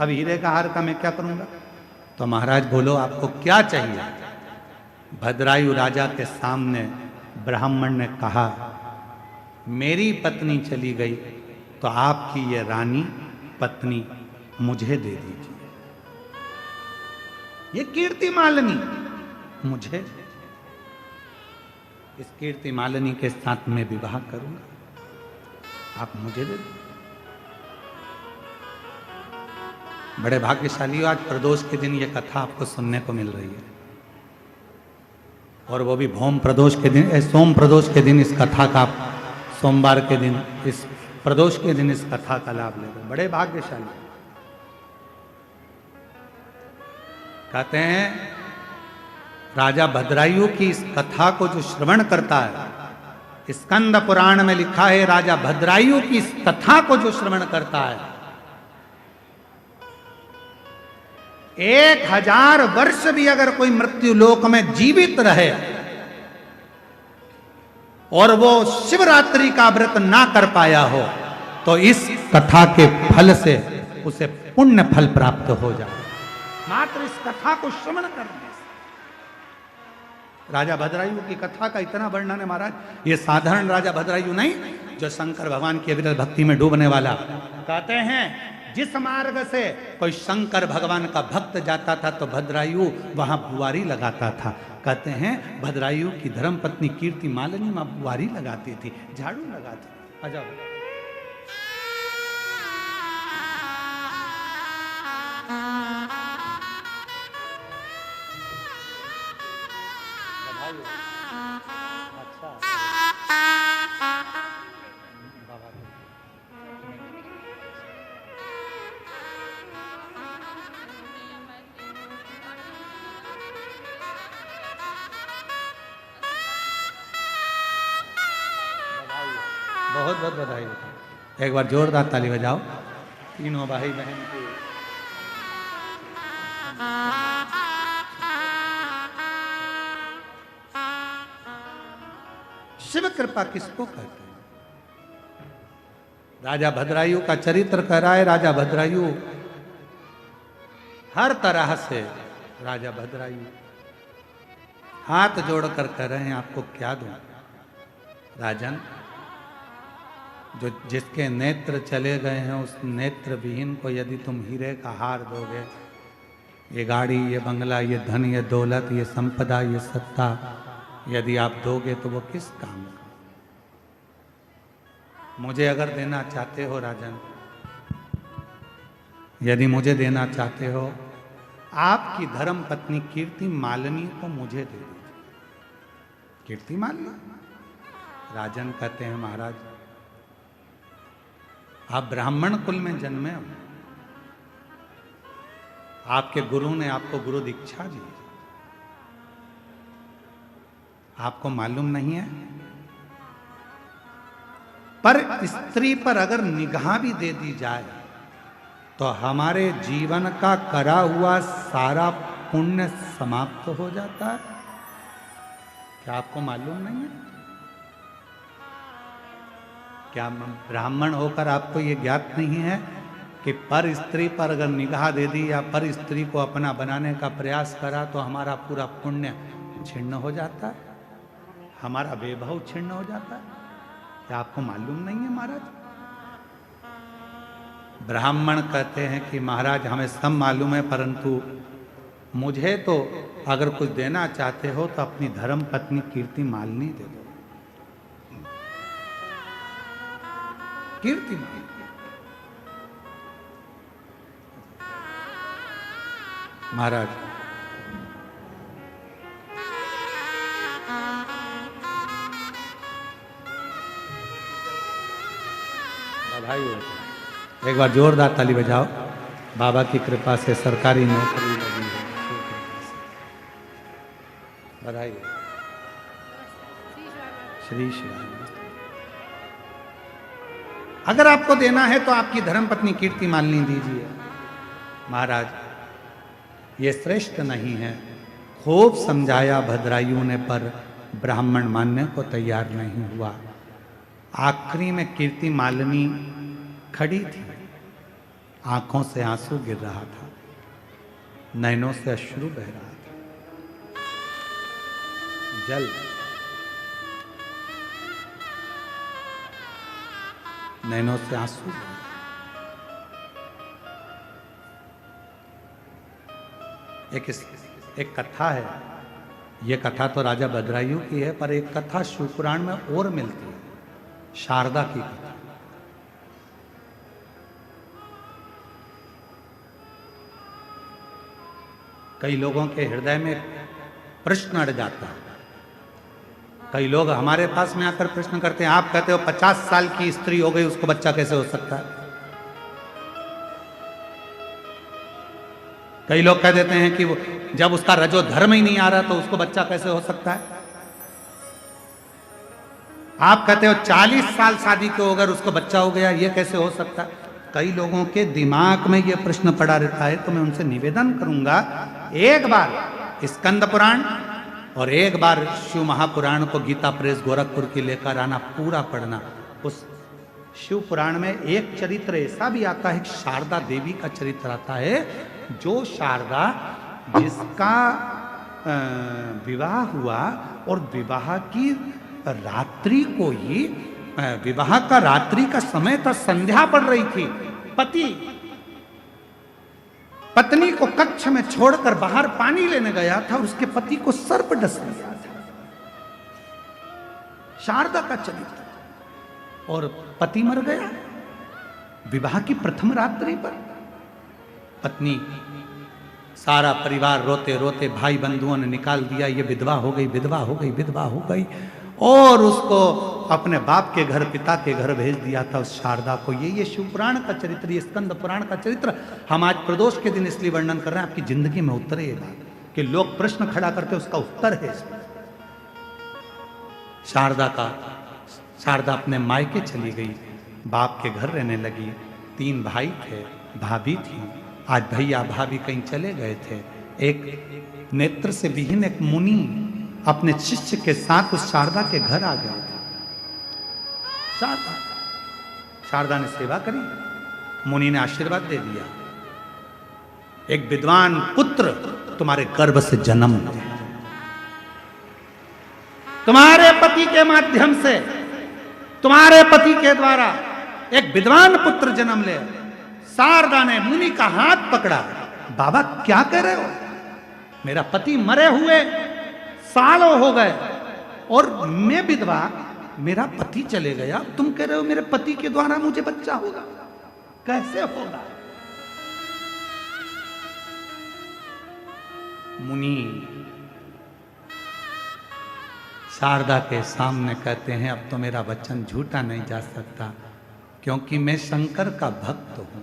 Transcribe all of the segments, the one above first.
अब हीरे का हार का मैं क्या करूंगा? तो महाराज बोलो आपको क्या चाहिए? भद्रायु राजा के सामने ब्राह्मण ने कहा, मेरी पत्नी चली गई तो आपकी ये रानी पत्नी मुझे दे दीजिए। ये कीर्ति मालिनी मुझे, इस कीर्ति मालिनी के साथ मैं विवाह करूंगा, आप मुझे दे दो। बड़े भाग्यशाली हो, आज प्रदोष के दिन ये कथा आपको सुनने को मिल रही है, और वो भी भौम प्रदोष के दिन, सोम प्रदोष के दिन इस कथा का, सोमवार के दिन, इस प्रदोष के दिन इस कथा का लाभ ले रहे। बड़े भाग्यशाली। कहते हैं राजा भद्रायु की इस कथा को जो श्रवण करता है, स्कंद पुराण में लिखा है राजा भद्रायु की इस कथा को जो श्रवण करता है, 1000 वर्ष भी अगर कोई मृत्यु लोक में जीवित रहे और वो शिवरात्रि का व्रत ना कर पाया हो, तो इस कथा के फल से उसे पुण्य फल प्राप्त हो जाए, मात्र इस कथा को श्रवण करने से। राजा भद्रायु की कथा का इतना वर्णन है महाराज, ये साधारण राजा भद्रायु नहीं, जो शंकर भगवान की अविरत भक्ति में डूबने वाला। कहते हैं जिस मार्ग से कोई शंकर भगवान का भक्त जाता था तो भद्रायु वहां बुआरी लगाता था। कहते हैं भद्रायु की धर्म पत्नी कीर्ति मालिनी मां बुआरी लगाती थी, झाड़ू लगाती थी। आ जाओ। बहुत बहुत बधाई हो। एक बार जोरदार ताली बजाओ तीनों भाई बहन की। शिव कृपा किसको कहते हैं? राजा भद्रायु का चरित्र कह रहा है। राजा भद्रायु हर तरह से, राजा भद्रायु हाथ जोड़कर कह रहे हैं आपको क्या दूं राजन, जो जिसके नेत्र चले गए हैं उस नेत्र विहीन को यदि तुम हीरे का हार दोगे, ये गाड़ी, ये बंगला, ये धन, ये दौलत, ये संपदा, ये सत्ता यदि आप दोगे तो वो किस काम का? मुझे अगर देना चाहते हो राजन, यदि मुझे देना चाहते हो, आपकी धर्म पत्नी कीर्ति मालिनी को मुझे दे दीजिए। कीर्ति मालिनी? राजन कहते हैं महाराज आप ब्राह्मण कुल में जन्मे हो, आपके गुरु ने आपको गुरु दीक्षा दी, आपको मालूम नहीं है? पर स्त्री पर अगर निगाह भी दे दी जाए तो हमारे जीवन का करा हुआ सारा पुण्य समाप्त हो जाता है। क्या आपको मालूम नहीं है? क्या ब्राह्मण होकर आपको ये ज्ञात नहीं है कि पर स्त्री पर अगर निगाह दे दी या पर स्त्री को अपना बनाने का प्रयास करा तो हमारा पूरा पुण्य छिन्न हो जाता है, हमारा वैभव छिन्न हो जाता है? क्या आपको मालूम नहीं है महाराज? ब्राह्मण कहते हैं कि महाराज हमें सब मालूम है, परंतु मुझे तो अगर कुछ देना चाहते हो तो अपनी धर्म पत्नी कीर्ति मालिनी दे दो। कीर्ति मालिनी महाराज बधाई हो। एक बार जोरदार ताली बजाओ। बाबा की कृपा से सरकारी नौकरी लगी है, बधाई हो। श्री श्री राम। अगर आपको देना है तो आपकी धर्मपत्नी कीर्ति मालिनी दीजिए। महाराज ये श्रेष्ठ नहीं है। खूब समझाया भद्रायु ने, पर ब्राह्मण मानने को तैयार नहीं हुआ। आखिरी में कीर्ति मालिनी खड़ी थी, आंखों से आंसू गिर रहा था, नैनों से अश्रु बह रहा था। जल नैनों से आंसू बह रहा। एक कथा है, ये कथा तो राजा भद्रायु की है, पर एक कथा शिवपुराण में और मिलती है, शारदा की कथा। कई लोगों के हृदय में प्रश्न अड़ जाता है। कई लोग हमारे पास में आकर प्रश्न करते हैं, आप कहते हो 50 साल की स्त्री हो गई, उसको बच्चा कैसे हो सकता है? कई लोग कह देते हैं कि वो जब उसका रजो धर्म ही नहीं आ रहा तो उसको बच्चा कैसे हो सकता है? आप कहते हो 40 साल शादी को अगर उसको बच्चा हो गया, ये कैसे हो सकता है? कई लोगों के दिमाग में ये प्रश्न पड़ा रहता है। तो मैं उनसे निवेदन करूंगा, एक बार स्कंद पुराण और एक बार शिव महापुराण को गीता प्रेस गोरखपुर की लेकर आना, पूरा पढ़ना। उस शिव पुराण में एक चरित्र ऐसा भी आता है, शारदा देवी का चरित्र आता है, जो शारदा जिसका विवाह हुआ और विवाह की रात्रि को ही, विवाह का रात्रि का समय था, संध्या पड़ रही थी, पति पत्नी को कक्ष में छोड़कर बाहर पानी लेने गया था और उसके पति को सर्प डस लिया था। शारदा का चरित्र। और पति मर गया विवाह की प्रथम रात्रि पर। पत्नी, सारा परिवार रोते रोते, भाई बंधुओं ने निकाल दिया, ये विधवा हो गई, विधवा हो गई, विधवा हो गई, और उसको अपने बाप के घर, पिता के घर भेज दिया था उस शारदा को। ये शिव पुराण का चरित्र, ये स्कंद पुराण का चरित्र हम आज प्रदोष के दिन इसलिए वर्णन कर रहे हैं, आपकी जिंदगी में उतरे ये बात कि लोग प्रश्न खड़ा करके उसका उत्तर है इसमें। शारदा अपने मायके चली गई, बाप के घर रहने लगी। 3 भाई थे, भाभी थी। आज भैया भाभी कहीं चले गए थे। एक नेत्र से विहीन एक मुनि अपने शिष्य के साथ उस शारदा के घर आ गए थे। शारदा ने सेवा करी, मुनि ने आशीर्वाद दे दिया, एक विद्वान पुत्र तुम्हारे गर्भ से जन्म ले, तुम्हारे पति के माध्यम से, तुम्हारे पति के द्वारा एक विद्वान पुत्र जन्म ले। शारदा ने मुनि का हाथ पकड़ा, बाबा क्या कह रहे हो? मेरा पति मरे हुए सालों हो गए और मैं विधवा, मेरा पति चले गया, तुम कह रहे हो मेरे पति के द्वारा मुझे बच्चा होगा? कैसे होगा? मुनि शारदा के सामने कहते हैं, अब तो मेरा वचन झूठा नहीं जा सकता, क्योंकि मैं शंकर का भक्त हूं।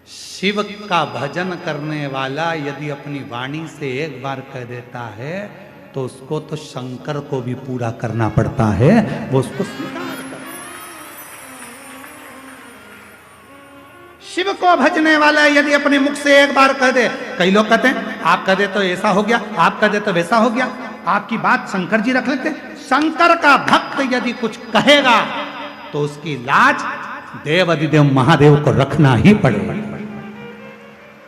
शिव का भजन करने वाला यदि अपनी वाणी से एक बार कह देता है तो उसको तो शंकर को भी पूरा करना पड़ता है, वो उसको स्वीकार कर। शिव को भजने वाला यदि अपने मुख से एक बार कह दे, कई लोग कहते हैं आप कह दे तो ऐसा हो गया, आप कह दे तो वैसा हो गया, आपकी बात शंकर जी रख लेते। शंकर का भक्त यदि कुछ कहेगा तो उसकी लाज देव अधिदेव महादेव को रखना ही पड़ेगा,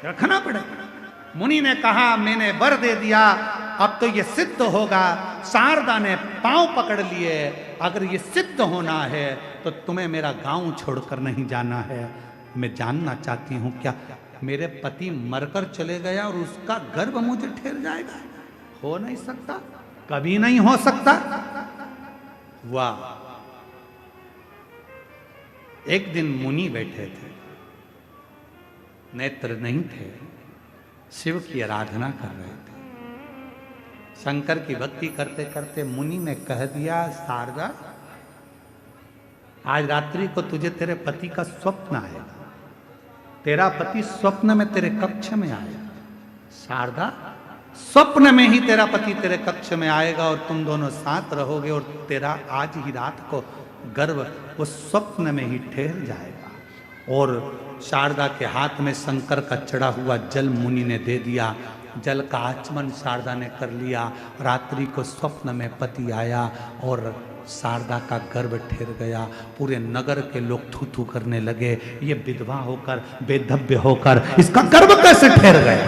रखना पड़ेगा। मुनि ने कहा मैंने वर दे दिया, अब तो ये सिद्ध होगा। शारदा ने पांव पकड़ लिए, अगर ये सिद्ध होना है तो तुम्हें मेरा गांव छोड़कर नहीं जाना है। मैं जानना चाहती हूं क्या मेरे पति मरकर चले गया और उसका गर्भ मुझे ठेर जाएगा? हो नहीं सकता, कभी नहीं हो सकता। वाह! एक दिन मुनि बैठे थे, नेत्र नहीं थे, शिव की आराधना कर रहे थे। शंकर की भक्ति करते करते मुनि ने कह दिया, शारदा आज रात्रि को तुझे तेरे पति का स्वप्न आएगा, तेरा पति स्वप्न में तेरे कक्ष में आएगा। शारदा, स्वप्न में ही तेरा पति तेरे कक्ष में आएगा और तुम दोनों साथ रहोगे और तेरा आज ही रात को गर्भ वो स्वप्न में ही ठहर जाएगा। और शारदा के हाथ में शंकर का चढ़ा हुआ जल मुनि ने दे दिया। जल का आचमन शारदा ने कर लिया। रात्रि को स्वप्न में पति आया और शारदा का गर्भ ठेर गया। पूरे नगर के लोग थू थू करने लगे, ये विधवा होकर, बेधव्य होकर इसका गर्भ कैसे ठेर गया?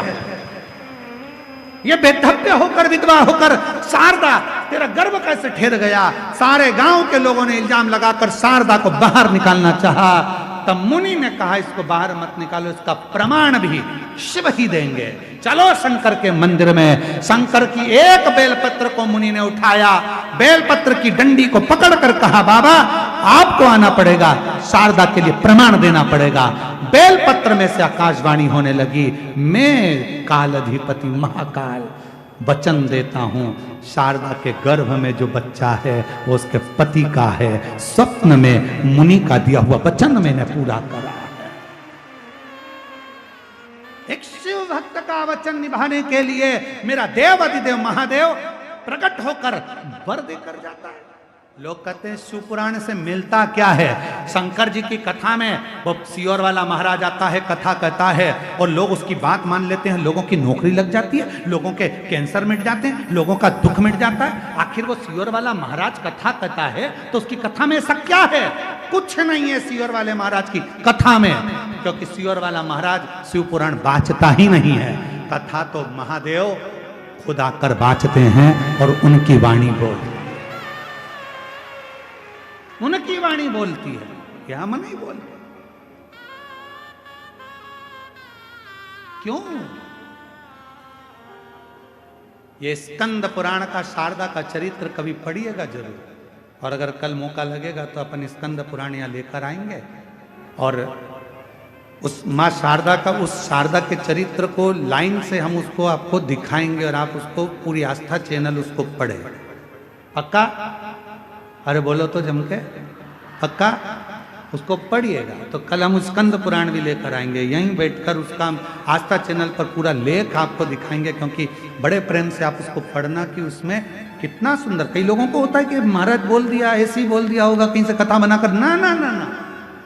ये बेधव्य होकर, विधवा होकर शारदा तेरा गर्भ कैसे ठेर गया? सारे गांव के लोगों ने इल्जाम लगाकर शारदा को बाहर निकालना चाहा। तब मुनि ने कहा इसको बाहर मत निकालो, इसका प्रमाण भी शिव ही देंगे। चलो शंकर के मंदिर में। शंकर की एक बेलपत्र को मुनि ने उठाया, बेलपत्र की डंडी को पकड़कर कहा बाबा आपको आना पड़ेगा, शारदा के लिए प्रमाण देना पड़ेगा। बेलपत्र में से आकाशवाणी होने लगी, मैं कालाधिपति महाकाल वचन देता हूं, शारदा के गर्भ में जो बच्चा है वो उसके पति का है। स्वप्न में मुनि का दिया हुआ वचन मैंने पूरा करा है। एक शिव भक्त का वचन निभाने के लिए मेरा देव अधिदेव महादेव प्रकट होकर वर देकर जाता है। लोग कहते हैं शिव पुराण से मिलता क्या है? शंकर जी की कथा में वो सियोर वाला महाराज आता है, कथा कहता है और लोग उसकी बात मान लेते हैं, लोगों की नौकरी लग जाती है, लोगों के कैंसर मिट जाते हैं, लोगों का दुख मिट जाता है। आखिर वो सियोर वाला महाराज कथा कहता है तो उसकी कथा में ऐसा क्या है? कुछ नहीं है सियोर वाले महाराज की कथा में, क्योंकि सियोर वाला महाराज शिव पुराण बाँचता ही नहीं है। कथा तो महादेव खुद आकर बाँचते हैं और उनकी वाणी बोलती, उनकी वाणी बोलती है, क्या हम नहीं बोलते? क्यों? ये स्कंद पुराण का शारदा का चरित्र कभी पढ़िएगा जरूर, और अगर कल मौका लगेगा तो अपन स्कंद पुराण यहाँ लेकर आएंगे और उस माँ शारदा का, उस शारदा के चरित्र को लाइन से हम उसको आपको दिखाएंगे और आप उसको पूरी आस्था चैनल उसको पढ़े। पक्का? अरे बोलो तो जम के, पक्का? उसको पढ़िएगा। तो कल हम स्कंद पुराण भी लेकर आएंगे, यहीं बैठकर उसका आस्था चैनल पर पूरा लेख आपको दिखाएंगे, क्योंकि बड़े प्रेम से आप उसको पढ़ना कि उसमें कितना सुंदर। कई लोगों को होता है कि महाराज बोल दिया, ऐसे ही बोल दिया होगा कहीं से कथा बनाकर। ना ना ना ना,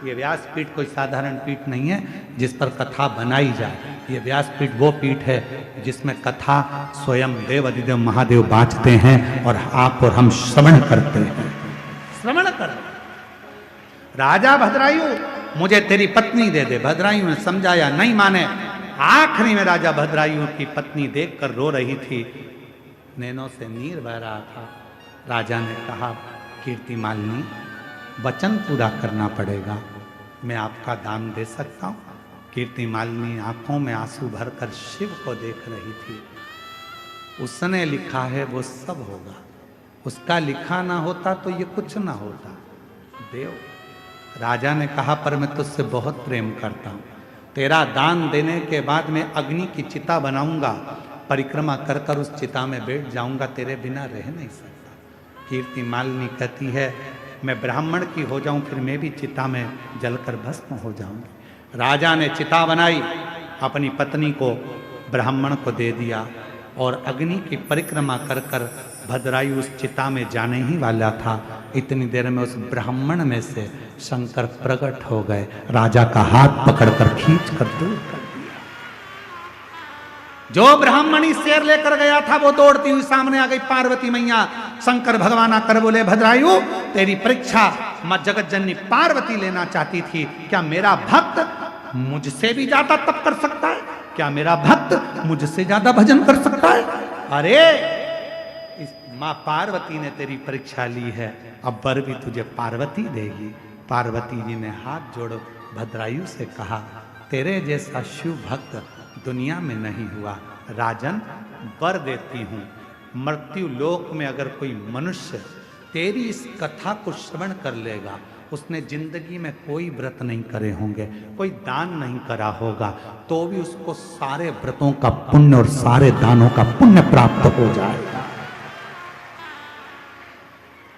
ये व्यासपीठ कोई साधारण पीठ नहीं है जिस पर कथा बनाई जाए। ये व्यासपीठ वो पीठ है जिसमें कथा स्वयं देव अधिदेव महादेव बाँचते हैं और आप और हम श्रवण करते हैं। श्रवण कर। राजा भद्रायु मुझे तेरी पत्नी दे दे। भद्रायु ने समझाया, नहीं माने। आखिरी में राजा भद्रायु की पत्नी देखकर रो रही थी, नैनों से नीर बह रहा था। राजा ने कहा, कीर्ति मालिनी वचन पूरा करना पड़ेगा, मैं आपका दान दे सकता हूँ। कीर्ति मालिनी आंखों में आंसू भरकर शिव को देख रही थी। उसने लिखा है वो सब होगा, उसका लिखा ना होता तो ये कुछ ना होता। देव, राजा ने कहा, पर मैं तुझसे बहुत प्रेम करता हूँ, तेरा दान देने के बाद मैं अग्नि की चिता बनाऊंगा, परिक्रमा कर कर उस चिता में बैठ जाऊंगा, तेरे बिना रह नहीं सकता। कीर्ति मालिनी कहती है, मैं ब्राह्मण की हो जाऊं फिर मैं भी चिता में जलकर भस्म हो जाऊंगी। राजा ने चिता बनाई, अपनी पत्नी को ब्राह्मण को दे दिया और अग्नि की परिक्रमा कर कर भद्रायु उस चिता में जाने ही वाला था। इतनी देर में उस ब्राह्मण में से शंकर प्रकट हो गए, राजा का हाथ पकड़कर खींच कर दूर कर दिया। जो ब्राह्मणी शेर लेकर गया था वो दौड़ती हुई सामने आ गई। पार्वती मैया, शंकर भगवान आकर बोले, भद्रायु तेरी परीक्षा मां जगत जननी पार्वती लेना चाहती थी। क्या मेरा भक्त मुझसे भी ज्यादा तप कर सकता है? क्या मेरा भक्त मुझसे ज्यादा भजन कर सकता है? अरे इस मां पार्वती ने तेरी परीक्षा ली है, अब वर भी तुझे पार्वती देगी। पार्वती जी ने हाथ जोड़ भद्रायु से कहा, तेरे जैसा शिव भक्त दुनिया में नहीं हुआ। राजन, वर देती हूं, मृत्यु लोक में अगर कोई मनुष्य तेरी इस कथा को श्रवण कर लेगा, उसने जिंदगी में कोई व्रत नहीं करे होंगे, कोई दान नहीं करा होगा, तो भी उसको सारे व्रतों का पुण्य और सारे दानों का पुण्य प्राप्त हो जाएगा।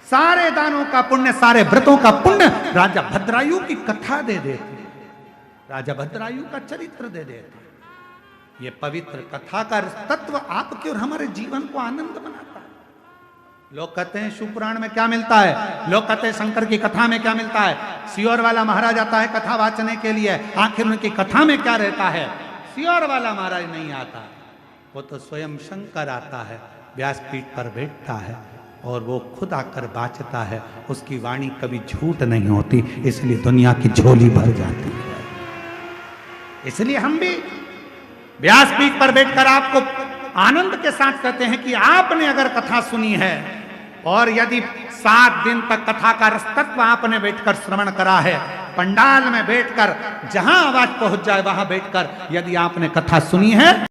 सारे दानों का पुण्य, सारे व्रतों का पुण्य राजा भद्रायु की कथा दे देते, राजा भद्रायु का चरित्र दे देते। ये पवित्र कथा का तत्व आपके और हमारे जीवन को आनंद बनाता है। लोग कहते हैं शिव पुराण में क्या मिलता है, लोग कहते हैं शंकर की कथा में क्या मिलता है। सियोर वाला महाराज आता है कथा वाचने के लिए, आखिर उनकी कथा में क्या रहता है? सियोर वाला महाराज नहीं आता, वो तो स्वयं शंकर आता है, व्यासपीठ पर बैठता है, और वो खुद आकर बाचता है, उसकी वाणी कभी झूठ नहीं होती, इसलिए दुनिया की झोली भर जाती है। इसलिए हम भी व्यासपीठ पर बैठकर आपको आनंद के साथ कहते हैं कि आपने अगर कथा सुनी है और यदि 7 दिन तक कथा का रसतत्व आपने बैठकर श्रवण करा है, पंडाल में बैठकर जहां आवाज पहुंच जाए वहां बैठकर यदि आपने कथा सुनी है,